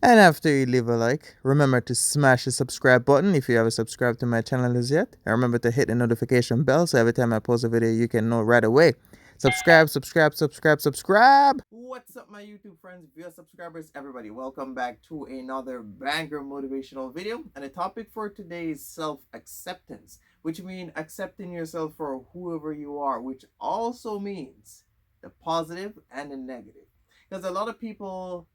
And after you leave a like, remember to smash the subscribe button if you haven't subscribed to my channel as yet. And remember to hit the notification bell so every time I post a video, you can know right away. Subscribe, subscribe, subscribe, subscribe. What's up, my YouTube friends, viewers, subscribers, everybody? Welcome back to another banger motivational video. And the topic for today is self-acceptance, which means accepting yourself for whoever you are, which also means the positive and the negative. Because a lot of people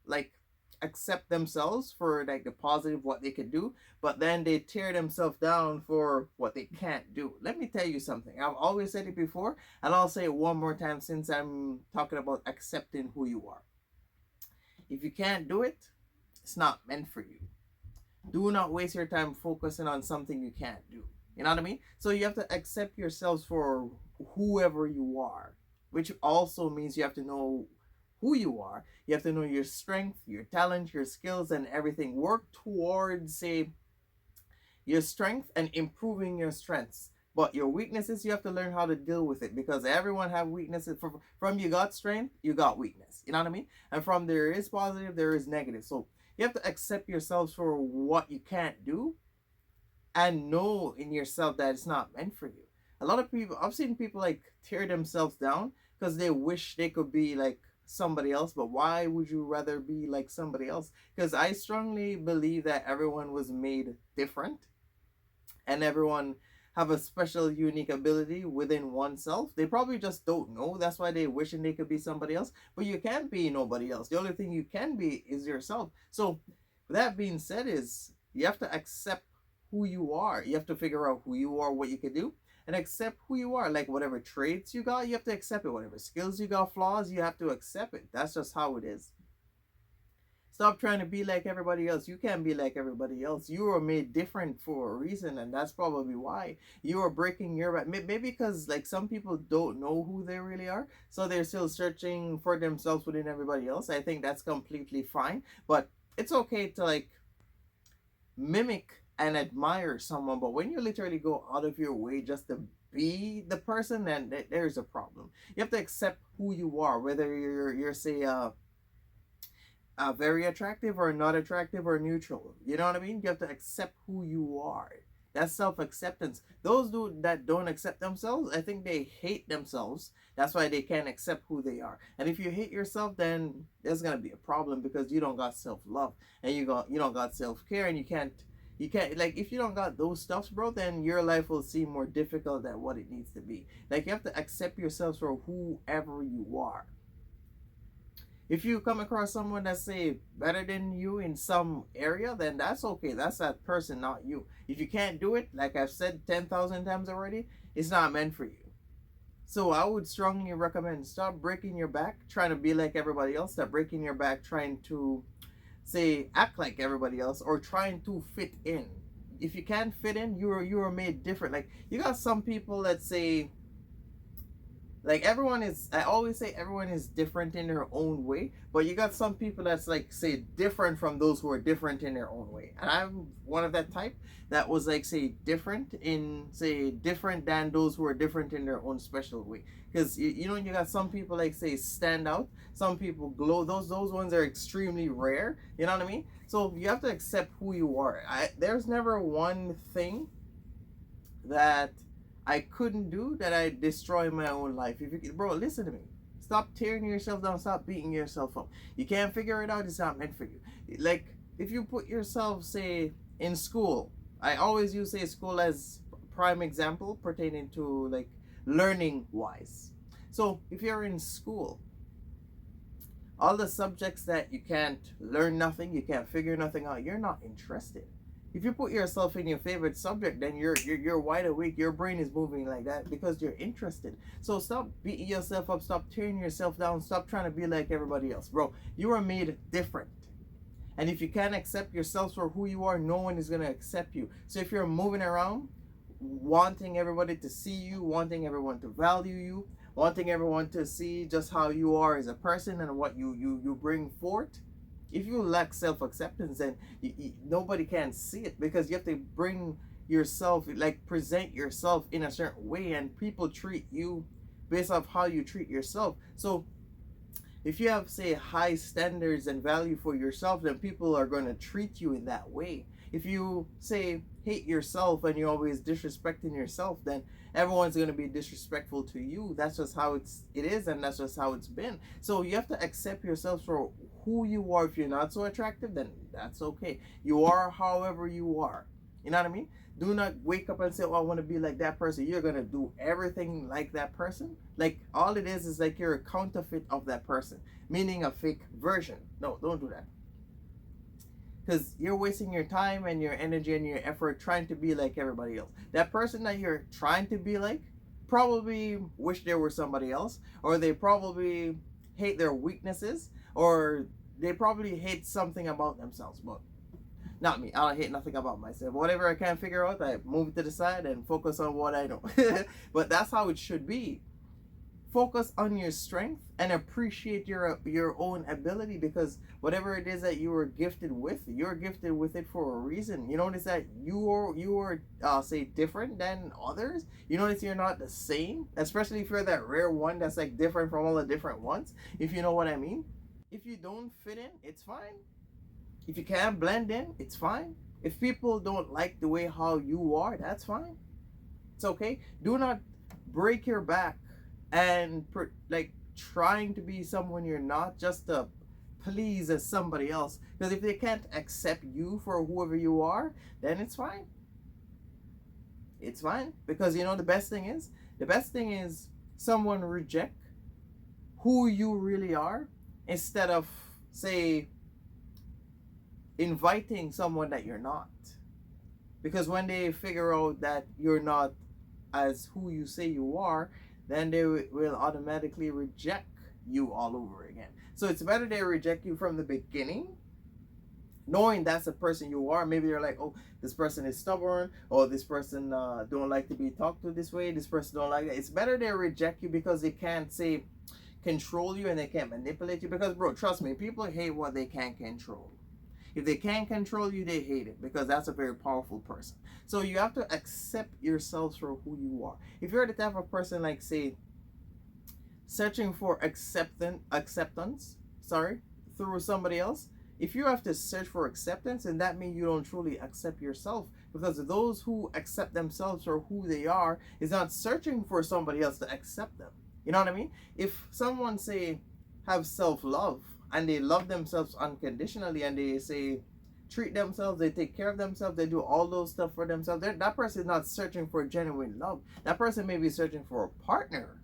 accept themselves for like the positive what they could do, but then they tear themselves down for what they can't do. Let me tell you something. I've always said it before, and I'll say it one more time since I'm talking about accepting who you are. If you can't do it, it's not meant for you. Do not waste your time focusing on something you can't do. You know what I mean? So you have to accept yourselves for whoever you are, which also means you have to know who you are. You have to know your strength, your talent, your skills, and everything. Work towards, say, your strength and improving your strengths. But your weaknesses, you have to learn how to deal with it, because everyone have weaknesses. From you got strength, you got weakness. You know what I mean? And from there is positive, there is negative. So you have to accept yourselves for what you can't do and know in yourself that it's not meant for you. A lot of people, I've seen people like tear themselves down because they wish they could be like somebody else. But why would you rather be like somebody else? Because I strongly believe that everyone was made different, and everyone have a special unique ability within oneself. They probably just don't know. That's why they wishing they could be somebody else. But you can't be nobody else. The only thing you can be is yourself. So that being said, is you have to accept who you are. You have to figure out who you are, what you can do, and accept who you are. Like whatever traits you got, you have to accept it. Whatever skills you got, flaws, you have to accept it. That's just how it is. Stop trying to be like everybody else. You can't be like everybody else. You are made different for a reason, and that's probably why you are breaking your back. Maybe because like some people don't know who they really are, so they're still searching for themselves within everybody else. I think that's completely fine, but it's okay to like mimic and admire someone. But when you literally go out of your way just to be the person, then there's a problem. You have to accept who you are, whether you're say very attractive or not attractive or neutral. You know what I mean? You have to accept who you are. That's self-acceptance. Those that don't accept themselves, I think they hate themselves. That's why they can't accept who they are. And if you hate yourself, then there's gonna be a problem, because you don't got self-love, and you don't got self-care, and you can't like, if you don't got those stuffs, bro, then your life will seem more difficult than what it needs to be. Like, you have to accept yourselves for whoever you are. If you come across someone that's say better than you in some area, then that's okay. That's that person, not you. If you can't do it, like I've said 10,000 times already, it's not meant for you. So I would strongly recommend, stop breaking your back trying to be like everybody else. Stop breaking your back trying to say act like everybody else, or trying to fit in. If you can't fit in, you are made different. Like, you got some people that say, like, everyone is, I always say everyone is different in their own way, but you got some people that's like, say, different from those who are different in their own way. And I'm one of that type that was like, say, different than those who are different in their own special way. Because you got some people like, say, stand out, some people glow. Those ones are extremely rare. You know what I mean? So you have to accept who you are. There's never one thing that I couldn't do that I destroy my own life. If you, bro, listen to me. Stop tearing yourself down. Stop beating yourself up. You can't figure it out. It's not meant for you. Like, if you put yourself, say, in school. I always use, say, school as prime example pertaining to like learning wise. So if you're in school, all the subjects that you can't learn nothing, you can't figure nothing out, you're not interested. If you put yourself in your favorite subject, then you're wide awake. Your brain is moving like that because you're interested. So stop beating yourself up. Stop tearing yourself down. Stop trying to be like everybody else, bro. You are made different. And if you can't accept yourself for who you are, no one is gonna accept you. So if you're moving around, wanting everybody to see you, wanting everyone to value you, wanting everyone to see just how you are as a person and what you bring forth, if you lack self-acceptance, then nobody can see it, because you have to bring yourself, like present yourself in a certain way, and people treat you based off how you treat yourself. So If you have, say, high standards and value for yourself, then people are going to treat you in that way. If you, say, hate yourself and you're always disrespecting yourself, then everyone's going to be disrespectful to you. That's just how it is, and that's just how it's been. So you have to accept yourself for who you are. If you're not so attractive, then that's okay. You are however you are. You know what I mean? Do not wake up and say, oh, I want to be like that person. You're going to do everything like that person. Like, all it is like you're a counterfeit of that person, meaning a fake version. No, don't do that. Because you're wasting your time and your energy and your effort trying to be like everybody else. That person that you're trying to be like probably wish there were somebody else, or they probably hate their weaknesses, or they probably hate something about themselves. But not me. I don't hate nothing about myself. Whatever I can't figure out, I move it to the side and focus on what I know. But that's how it should be. Focus on your strength and appreciate your own ability, because whatever it is that you were gifted with, you're gifted with it for a reason. You notice that you are say different than others. You notice you're not the same, especially if you're that rare one that's like different from all the different ones, if you know what I mean. If you don't fit in, it's fine. If you can't blend in, it's fine. If people don't like the way how you are, that's fine. It's okay. Do not break your back and like trying to be someone you're not just to please as somebody else. Because if they can't accept you for whoever you are, then it's fine. It's fine. Because you know the best thing is someone reject who you really are instead of, say, inviting someone that you're not. Because when they figure out that you're not as who you say you are, then they will automatically reject you all over again. So it's better they reject you from the beginning, knowing that's the person you are. Maybe you're like, oh, this person is stubborn, or this person don't like to be talked to this way, this person don't like that. It's better they reject you because they can't, say, control you, and they can't manipulate you. Because, bro, trust me, people hate what they can't control. If they can't control you, they hate it, because that's a very powerful person. So you have to accept yourselves for who you are. If you're the type of person, like, say, searching for acceptance through somebody else, if you have to search for acceptance, then that means you don't truly accept yourself. Because those who accept themselves for who they are is not searching for somebody else to accept them. You know what I mean? If someone, say, have self-love, and they love themselves unconditionally, and they, say, treat themselves, they take care of themselves, they do all those stuff for themselves, that person is not searching for genuine love. That person may be searching for a partner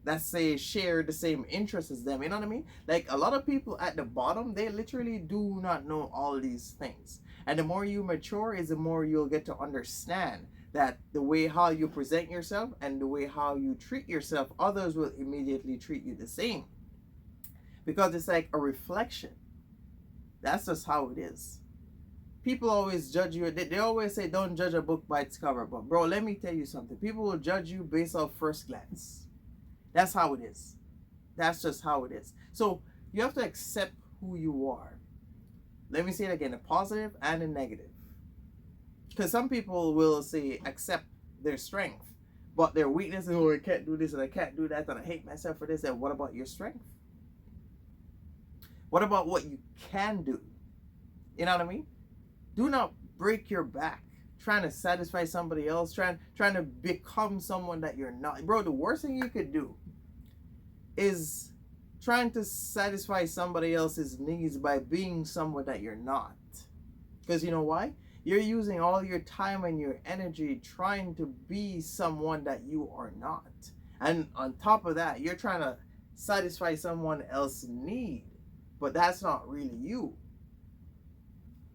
that, say, share the same interests as them. You know what I mean? Like, a lot of people at the bottom, they literally do not know all these things. And the more you mature is the more you'll get to understand that the way how you present yourself and the way how you treat yourself, others will immediately treat you the same. Because it's like a reflection. That's just how it is. People always judge you. They always say, don't judge a book by its cover. But, bro, let me tell you something. People will judge you based off first glance. That's how it is. That's just how it is. So you have to accept who you are. Let me say it again, a positive and a negative. Because some people will, say, accept their strength, but their weakness is, oh, I can't do this and I can't do that and I hate myself for this. And what about your strength? What about what you can do? You know what I mean? Do not break your back trying to satisfy somebody else, trying to become someone that you're not. Bro, the worst thing you could do is trying to satisfy somebody else's needs by being someone that you're not. Because you know why? You're using all your time and your energy trying to be someone that you are not. And on top of that, you're trying to satisfy someone else's need. But that's not really you.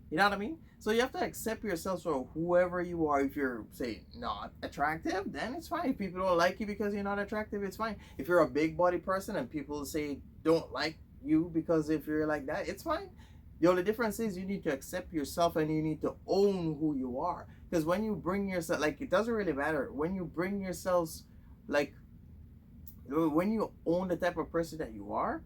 You know what I mean? So you have to accept yourself for whoever you are. If you're, say, not attractive, then it's fine. If people don't like you because you're not attractive, it's fine. If you're a big body person and people, say, don't like you because if you're like that, it's fine. The only difference is you need to accept yourself and you need to own who you are. Because when you bring yourself, like, it doesn't really matter. When you bring yourselves, like, when you own the type of person that you are,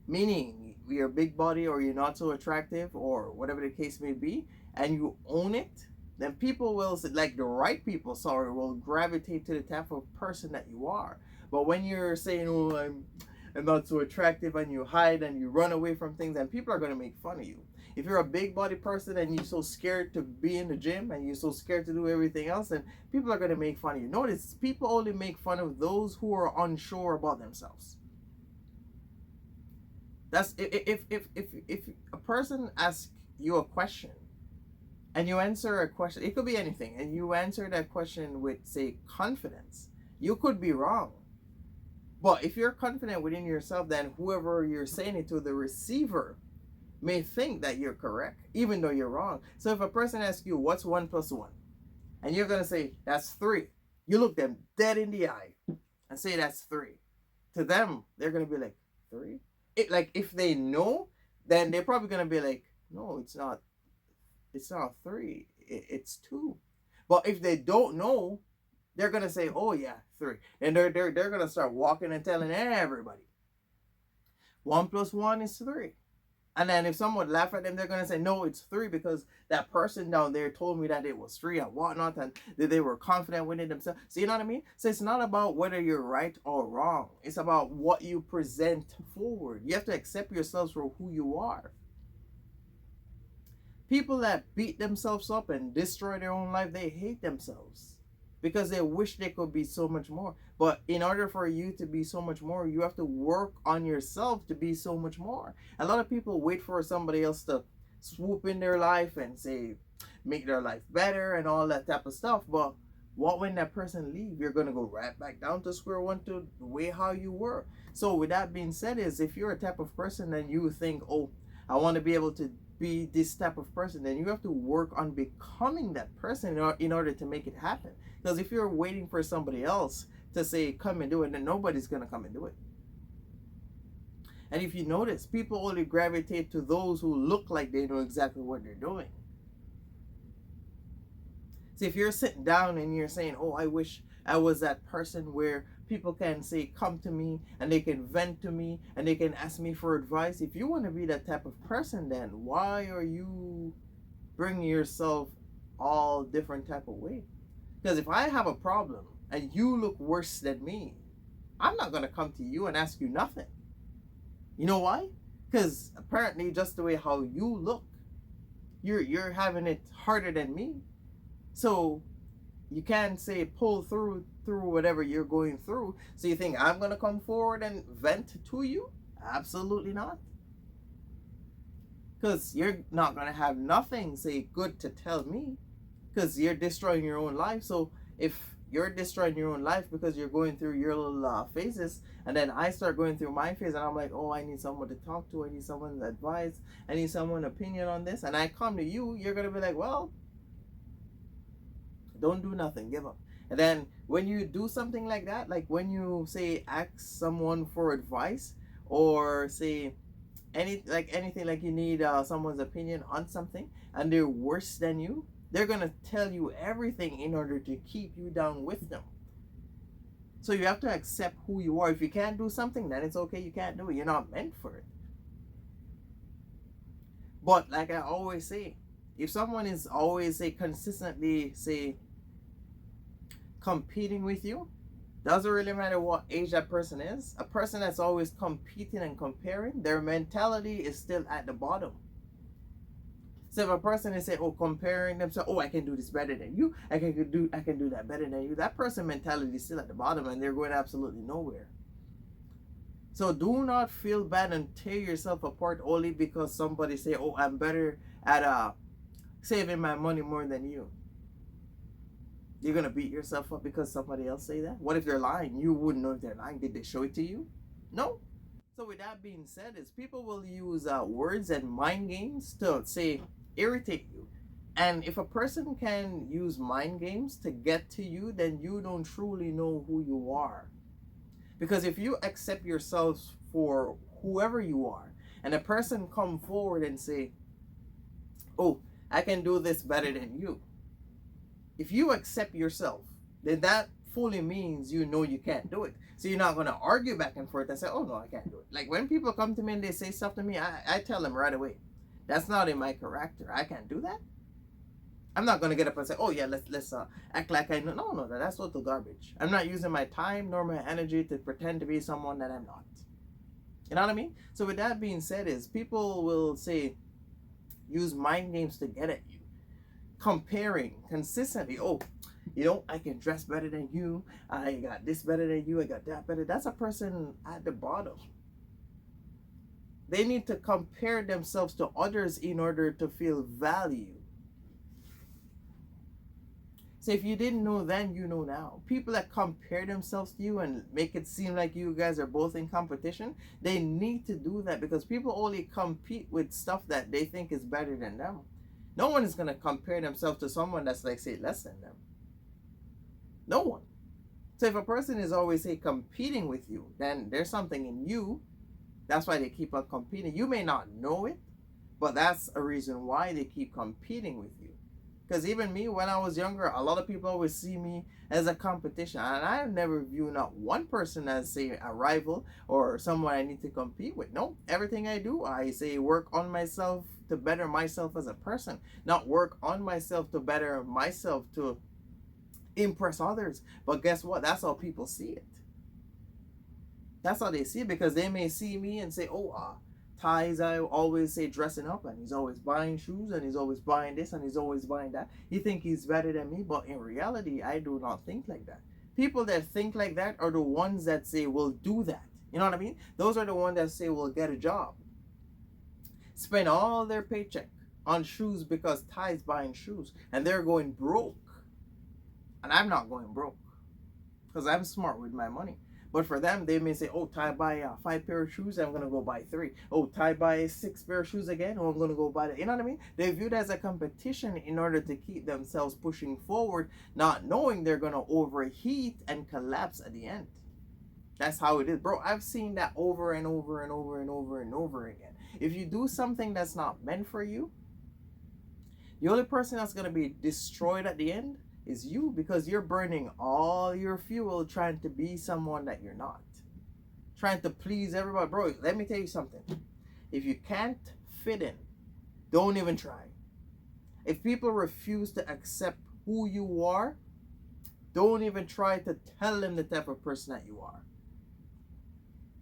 meaning you're a big body or you're not so attractive or whatever the case may be, and you own it, then people will, like, the right people, will gravitate to the type of person that you are. But when you're saying, oh, and not so attractive, and you hide and you run away from things, and people are going to make fun of you. If you're a big body person and you're so scared to be in the gym and you're so scared to do everything else, then people are going to make fun of you. Notice, people only make fun of those who are unsure about themselves. That's if a person asks you a question and you answer a question, it could be anything, and you answer that question with, say, confidence, you could be wrong. But if you're confident within yourself, then whoever you're saying it to, the receiver, may think that you're correct, even though you're wrong. So if a person asks you, what's 1 plus 1? And you're going to say, that's 3. You look them dead in the eye and say, that's 3. To them, they're going to be like, 3? Like, if they know, then they're probably going to be like, no, it's not 3. It's 2. But if they don't know, they're going to say, oh yeah, 3. And they're going to start walking and telling everybody 1 plus 1 is 3. And then if someone laugh at them, they're going to say, no, it's 3 because that person down there told me that it was 3 and whatnot, and that they were confident within themselves. So you know what I mean? So it's not about whether you're right or wrong. It's about what you present forward. You have to accept yourselves for who you are. People that beat themselves up and destroy their own life, they hate themselves because they wish they could be so much more. But in order for you to be so much more, you have to work on yourself to be so much more. A lot of people wait for somebody else to swoop in their life and say, make their life better and all that type of stuff. But what when that person leave? You're going to go right back down to square one to the way how you were. So with that being said, is if you're a type of person and you think, oh, I want to be able to be this type of person, then you have to work on becoming that person in order to make it happen. Because if you're waiting for somebody else to say, come and do it, then nobody's going to come and do it. And if you notice, people only gravitate to those who look like they know exactly what they're doing. So if you're sitting down and you're saying, oh, I wish I was that person where people can say, come to me, and they can vent to me, and they can ask me for advice. If you want to be that type of person, then why are you bringing yourself all different type of way? Because if I have a problem and you look worse than me, I'm not going to come to you and ask you nothing. You know why? Because apparently just the way how you look, you're having it harder than me. So you can't say pull through whatever you're going through. So you think I'm going to come forward and vent to you? Absolutely not. Because you're not going to have nothing, say, good to tell me. Because you're destroying your own life. So if you're destroying your own life because you're going through your little phases, and then I start going through my phase, and I'm like, oh, I need someone to talk to, I need someone's advice, I need someone's opinion on this, and I come to you, you're going to be like, well, don't do nothing, give up. And then when you do something like that, like when you say ask someone for advice, or say anything like you need someone's opinion on something, and they're worse than you, they're going to tell you everything in order to keep you down with them. So you have to accept who you are. If you can't do something, then it's okay, you can't do it. You're not meant for it. But like I always say, if someone is always consistently competing with you, doesn't really matter what age that person is. A person that's always competing and comparing, their mentality is still at the bottom. So if a person is saying, oh, comparing themselves, oh, I can do this better than you, I can do that better than you, that person mentality is still at the bottom, and they're going absolutely nowhere. So do not feel bad and tear yourself apart only because somebody say, oh, I'm better at saving my money more than you. You're going to beat yourself up because somebody else say that? What if they're lying? You wouldn't know if they're lying. Did they show it to you? No. So with that being said, is people will use words and mind games to say irritate you. And if a person can use mind games to get to you, then you don't truly know who you are. Because if you accept yourselves for whoever you are, and a person come forward and say, oh, I can do this better than you. If you accept yourself, then that fully means you know you can't do it. So you're not going to argue back and forth and say, oh no, I can't do it. Like when people come to me and they say stuff to me, I tell them right away, that's not in my character. I can't do that. I'm not going to get up and say, oh yeah, let's act like I know. No, that's total garbage. I'm not using my time nor my energy to pretend to be someone that I'm not. You know what I mean? So with that being said, is people will say use mind games to get at you, comparing consistently. Oh, I can dress better than you. I got this better than you. I got that better. That's a person at the bottom. They need to compare themselves to others in order to feel value. So if you didn't know then, you know now. People that compare themselves to you and make it seem like you guys are both in competition, they need to do that, because people only compete with stuff that they think is better than them. No one is going to compare themselves to someone that's like, say, less than them. No one. So if a person is always, say, competing with you, then there's something in you. That's why they keep on competing. You may not know it, but that's a reason why they keep competing with you. Because even me, when I was younger, a lot of people always see me as a competition. And I never view not one person as, say, a rival or someone I need to compete with. No, everything I do, I say work on myself to better myself as a person. Not work on myself to better myself to impress others. But guess what? That's how people see it. That's how they see it, because they may see me and say, oh, Ties, I always say dressing up, and he's always buying shoes, and he's always buying this, and he's always buying that. He think he's better than me, but in reality, I do not think like that. People that think like that are the ones that say, we'll do that. You know what I mean? Those are the ones that say, we'll get a job. Spend all their paycheck on shoes because Ty's buying shoes, and they're going broke. And I'm not going broke, because I'm smart with my money. But for them, they may say, oh, Ty buy 5 pair of shoes, I'm going to go buy 3. Oh, Ty buy 6 pair of shoes again, oh, I'm going to go buy that. You know what I mean? They view it as a competition in order to keep themselves pushing forward, not knowing they're going to overheat and collapse at the end. That's how it is. Bro, I've seen that over and over and over and over and over again. If you do something that's not meant for you, the only person that's going to be destroyed at the end is you, because you're burning all your fuel trying to be someone that you're not. Trying to please everybody. Bro, let me tell you something. If you can't fit in, don't even try. If people refuse to accept who you are, don't even try to tell them the type of person that you are.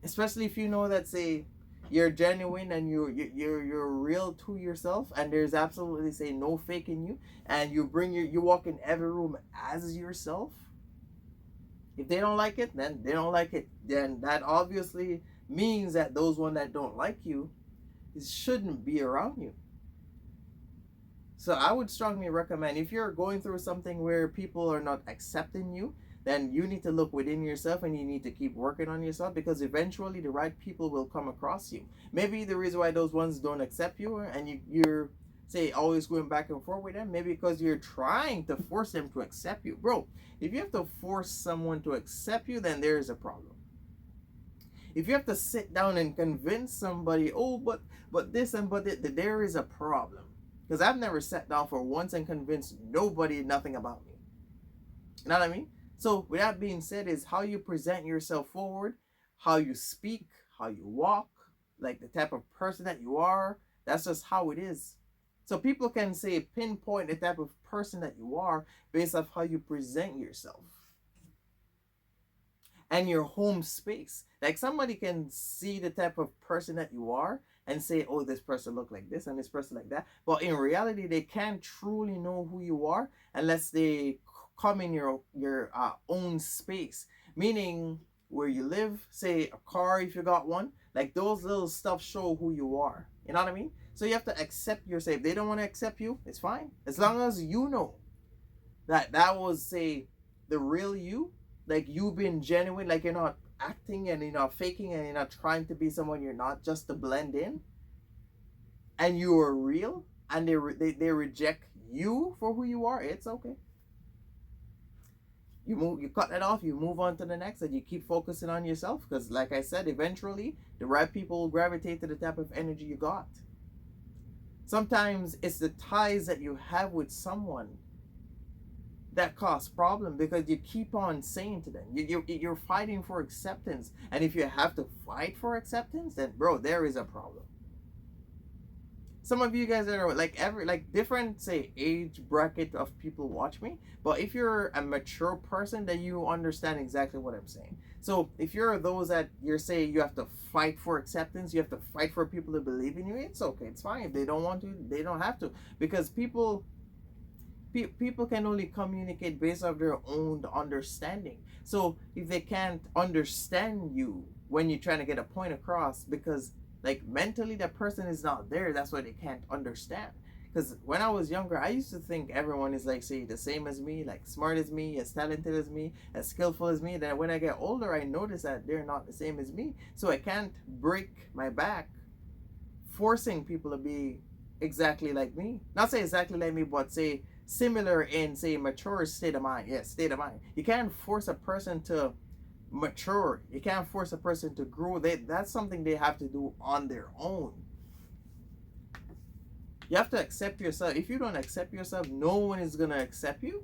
Especially if you know that, say, you're genuine and you're real to yourself, and there's absolutely, say, no faking you, and you walk in every room as yourself. If they don't like it, then they don't like it. Then that obviously means that those ones that don't like you shouldn't be around you. So I would strongly recommend, if you're going through something where people are not accepting you, then you need to look within yourself, and you need to keep working on yourself, because eventually the right people will come across you. Maybe the reason why those ones don't accept you, and you're, say, always going back and forth with them, maybe because you're trying to force them to accept you. Bro, if you have to force someone to accept you, then there is a problem. If you have to sit down and convince somebody, oh, but this and but that, there is a problem. Because I've never sat down for once and convinced nobody nothing about me. You know what I mean? So with that being said, is how you present yourself forward, how you speak, how you walk, like the type of person that you are. That's just how it is. So people can, say, pinpoint the type of person that you are based off how you present yourself and your home space. Like, somebody can see the type of person that you are and say, oh, this person look like this and this person like that. But in reality, they can't truly know who you are unless they come in your own space, meaning where you live, say a car if you got one, like those little stuff show who you are. You know what I mean? So you have to accept yourself. If they don't want to accept you, it's fine, as long as you know that was, say, the real you, like you being genuine, like you're not acting and you're not faking and you're not trying to be someone you're not just to blend in, and you are real, and they reject you for who you are. It's okay. You cut that off, you move on to the next, and you keep focusing on yourself, because like I said, eventually the right people will gravitate to the type of energy you got. Sometimes it's the ties that you have with someone that cause problem, because you keep on saying to them, you're fighting for acceptance, and if you have to fight for acceptance, then bro, there is a problem. Some of you guys are like different, say, age bracket of people watch me, but if you're a mature person, then you understand exactly what I'm saying. So if you're those that you're saying you have to fight for acceptance, you have to fight for people to believe in you, it's okay, it's fine. If they don't want to, they don't have to. Because people can only communicate based off their own understanding. So if they can't understand you when you're trying to get a point across, because like mentally that person is not there, that's why they can't understand. Because when I was younger, I used to think everyone is like, say, the same as me, like smart as me, as talented as me, as skillful as me. Then when I get older, I notice that they're not the same as me. So I can't break my back forcing people to be exactly like me. Not say exactly like me, but say similar in, say, mature state of mind. Yes, state of mind. You can't force a person to mature. You can't force a person to grow. That's something they have to do on their own. You have to accept yourself. If you don't accept yourself, no one is gonna accept you.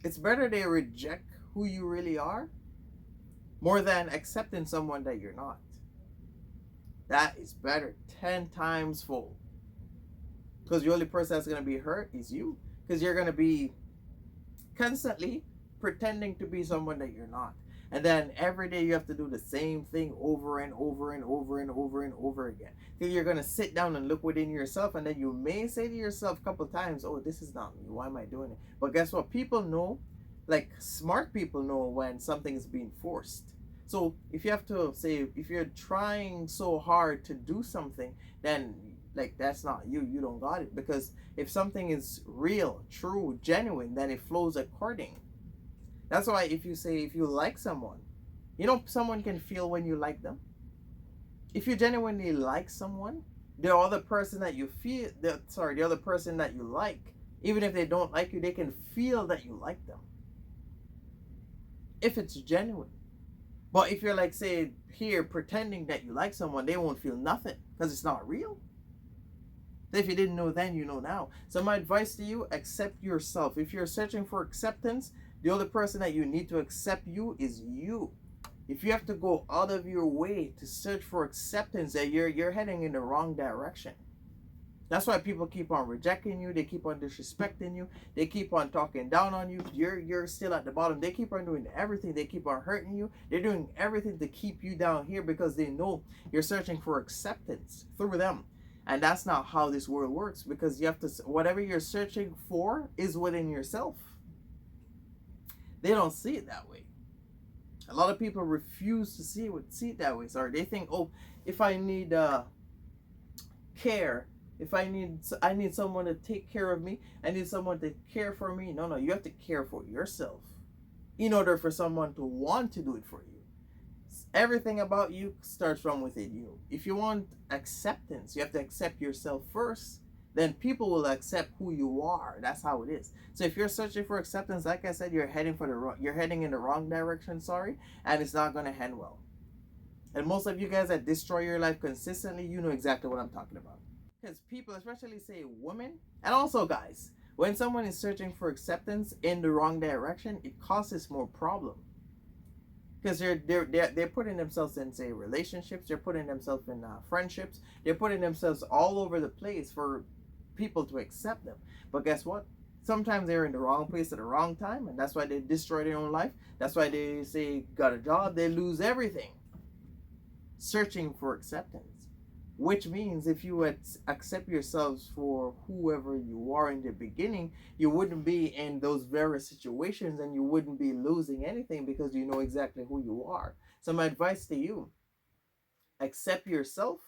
It's better they reject who you really are more than accepting someone that you're not. That is better 10 times fold. Because the only person that's going to be hurt is you. Because you're going to be constantly pretending to be someone that you're not. And then every day you have to do the same thing over and over and over and over and over again. Till you're going to sit down and look within yourself. And then you may say to yourself a couple times, oh, this is not me. Why am I doing it? But guess what? People know, like smart people know when something is being forced. So if you have to say, if you're trying so hard to do something, then like that's not you. You don't got it. Because if something is real, true, genuine, then it flows according. That's why if you say, if you like someone, you know, someone can feel when you like them. If you genuinely like someone, the other person that you feel, the other person that you like, even if they don't like you, they can feel that you like them. If it's genuine. But if you're like, say, here pretending that you like someone, they won't feel nothing because it's not real. If you didn't know then, you know now. So my advice to you, accept yourself. If you're searching for acceptance, the only person that you need to accept you is you. If you have to go out of your way to search for acceptance, that you're heading in the wrong direction. That's why people keep on rejecting you. They keep on disrespecting you. They keep on talking down on you. You're still at the bottom. They keep on doing everything. They keep on hurting you. They're doing everything to keep you down here because they know you're searching for acceptance through them. And that's not how this world works, because you have to, whatever you're searching for is within yourself. They don't see it that way. A lot of people refuse to see it that way. Sorry, they think, oh, if I need care, if I need someone to take care of me, I need someone to care for me. No, you have to care for yourself in order for someone to want to do it for you. Everything about you starts from within you. If you want acceptance, you have to accept yourself first. Then people will accept who you are. That's how it is. So if you're searching for acceptance, like I said, you're heading in the wrong direction, and it's not going to end well. And most of you guys that destroy your life consistently, you know exactly what I'm talking about. Because people, especially say women, and also guys, when someone is searching for acceptance in the wrong direction, it causes more problem. Because they're putting themselves in, say, relationships, they're putting themselves in friendships, they're putting themselves all over the place for people to accept them. But guess what? Sometimes they're in the wrong place at the wrong time, and that's why they destroy their own life. That's why they say, got a job, they lose everything. Searching for acceptance. Which means if you accept yourselves for whoever you are in the beginning, you wouldn't be in those various situations and you wouldn't be losing anything because you know exactly who you are. So my advice to you, accept yourself,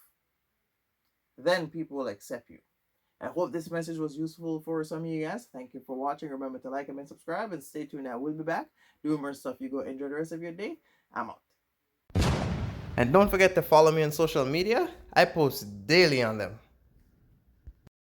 then people will accept you. I hope this message was useful for some of you guys. Thank you for watching. Remember to like, comment, subscribe, and stay tuned. I will be back doing more stuff. You go enjoy the rest of your day. I'm out. And don't forget to follow me on social media. I post daily on them.